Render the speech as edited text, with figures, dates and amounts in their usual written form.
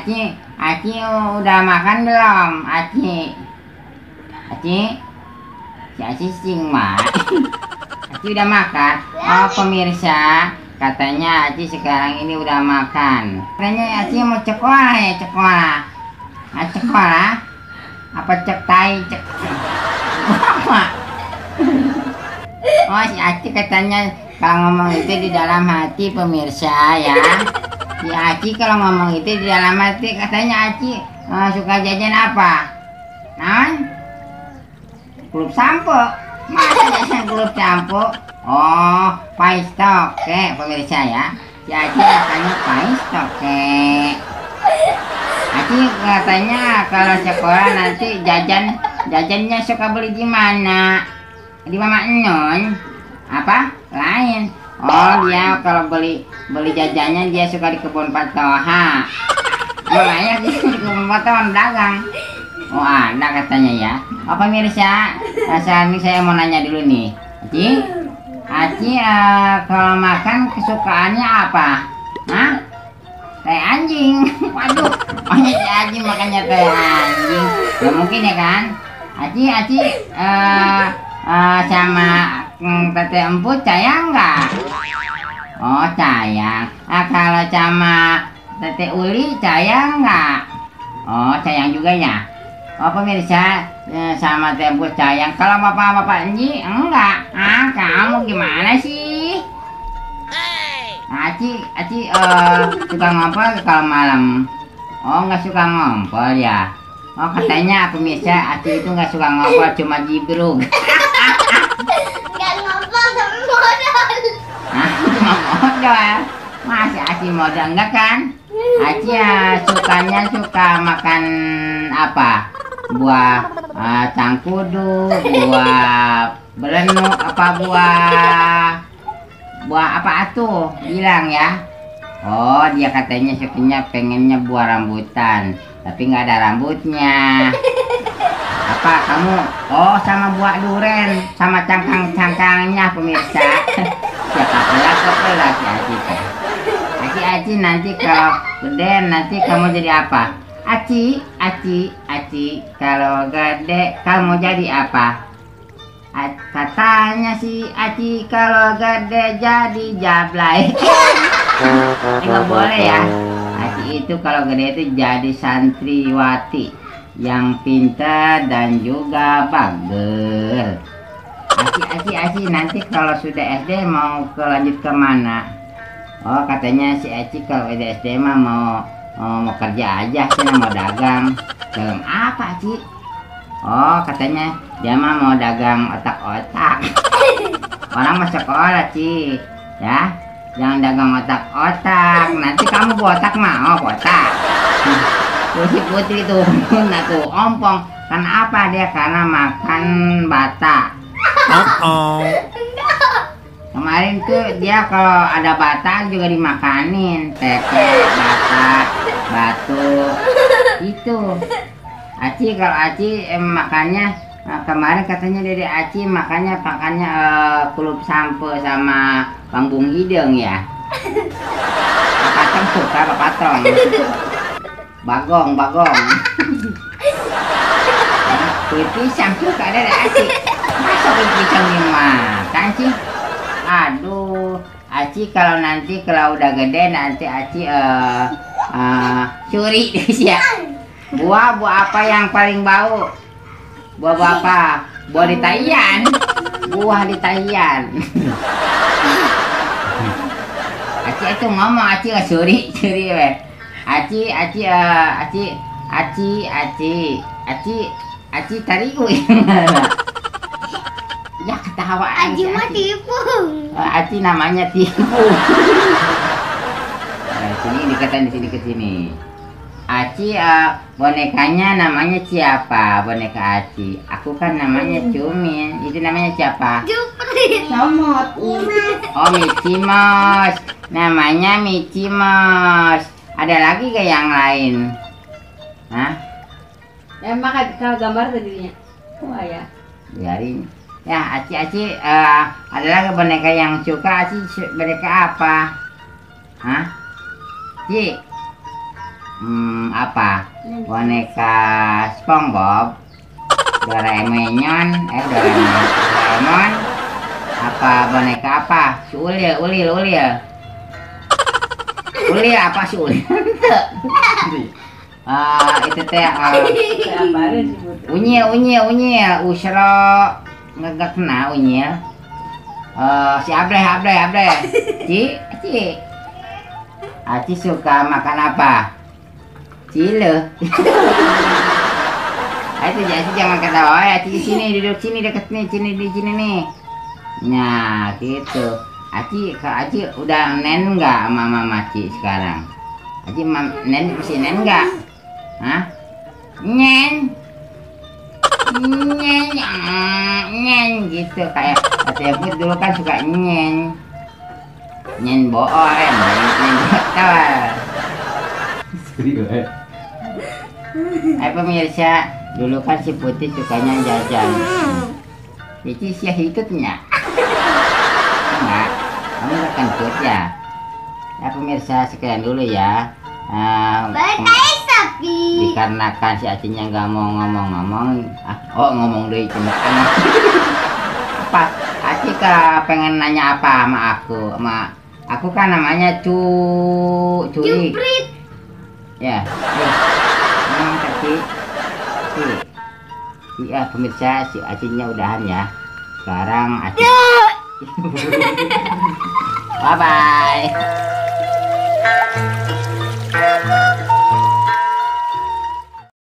Aci udah makan belum? Aci, si Aci sing mat. Aci udah makan. Oh pemirsa, katanya Aci sekarang ini udah makan. Katanya Aci mau sekolah ya, sekolah. Nah, sekolah? Apa cek tai cek? Apa? Oh si Aci katanya kalau ngomong itu di dalam hati pemirsa ya. Si Aci kalau ngomong itu di dalam hati katanya Aci suka jajan apa? Nah, klub sampo. Masa jajan klub sampo? Oh, paistoke pemirsa ya. Si Aci katanya paistoke. Aci katanya kalau sekolah nanti jajannya suka beli di mana? Di Mama Non? Apa? Lain. Oh dia kalau beli jajannya dia suka di kebun Patoha. Makanya di kebun Patoha dagang. Oh ada katanya ya. Oh pemirsa, saat ini saya mau nanya dulu nih. Aci kalau makan kesukaannya apa? Hah? Teh anjing. Waduh, makanya teh anjing makannya teh anjing. Ya mungkin ya kan? Aci sama Teteh Emput sayang nggak? Oh sayang. Kalau sama Teteh Uli sayang nggak? Oh sayang juga ya. Oh pemirsa, sama Teteh Emput sayang. Kalau bapak-bapak ini enggak. Kamu gimana sih? Aci suka ngompol kalau malam. Oh nggak suka ngompol ya. Oh katanya pemirsa Aci itu nggak suka ngompol, cuma jibruk. Gak ngompol tapi modal. Cuma modal. Masih Aci modal enggak kan? Aci sukanya suka makan apa? Buah cangkudu, buah belenuk, apa buah apa tuh? Bilang ya. Oh dia katanya sukanya pengennya buah rambutan, tapi nggak ada rambutnya. Apa kamu? Oh sama buah duren, sama cangkang-cangkangnya pemirsa. Ya kepelas Aci nanti kalau gede nanti kamu jadi apa? Aci kalau gede kamu jadi apa? Katanya si Aci kalau gede jadi jablay. Nggak boleh ya. Aci itu kalau gede itu jadi santriwati yang pintar dan juga bager. Aci nanti kalau sudah SD mau lanjut ke mana? Oh katanya si Aci kalau udah SD mah mau kerja aja sih, mau dagang. Dagang apa Aci? Oh katanya dia mah mau dagang otak-otak. Orang mau sekolah Ci ya, jangan dagang otak-otak, nanti kamu botak mau botak. Putri tuh nah tuh ompong. Kenapa dia? Karena makan bata. Kemarin tuh dia kalau ada bata juga dimakanin, tete, bata, batu itu. Aci kalau Aci makannya kemarin katanya Dede Aci makannya klub sampo sama panggung hidung ya. Patong suka patong. Bagong. Kulit pisang suka Dede Aci. Masa kulit pisang dimakan sih? Aduh, Aci kalau udah gede nanti Aci curi deh ya. Buah apa yang paling bau? Buah apa? Buah di Taiyan. Buah di Taiyan. Aci itu ngomong, Aci nggak curi weh. Aci tarigu. Ya ketawa Aji mah tipu. Aci namanya tipu. Nah, sini deketan di sini ke sini. Aci bonekanya namanya siapa? Boneka Aci. Aku kan namanya Cumin. Itu namanya siapa? Jupri. Comot. Oh Mickey Mouse. Namanya Mickey Mouse. Ada lagi gak yang lain? Hah? Emang kalau gambar tadinya. Wah ya. Biarin. Ya Aci ada lagi boneka yang suka Aci boneka apa? Hah? Ci. Apa? Boneka SpongeBob, Doraemon, Doraemon, apa boneka apa? Si Ulil apa si Ulil? Itu teh unyil, usro nggak kena unyil. Si Ableh, Aci suka makan apa? Cile. Itu Aci jangan ketawa ya. Aci di sini, duduk sini deket nih, di sini nih. Nah, gitu. Aci udah nen nggak sama Mama Aci sekarang? Aci masih nen nggak? Hah? Nyen gitu kayak Put dulu kan suka nyen boor ya, nyen tawa. Pemirsa, dulu kan si Putih sukanya jajan. Jadi sih ikutnya. Enggak, kamu gak kentut ya? Ya pemirsa, sekian dulu ya. Dikarenakan si Acinya nggak mau ngomong, ngomong deh cuma apa? Aci pengen nanya apa sama aku kan namanya Culi. Ya, ya pemirsa, si Acinya udahan ya. Sekarang Aci. Bye bye.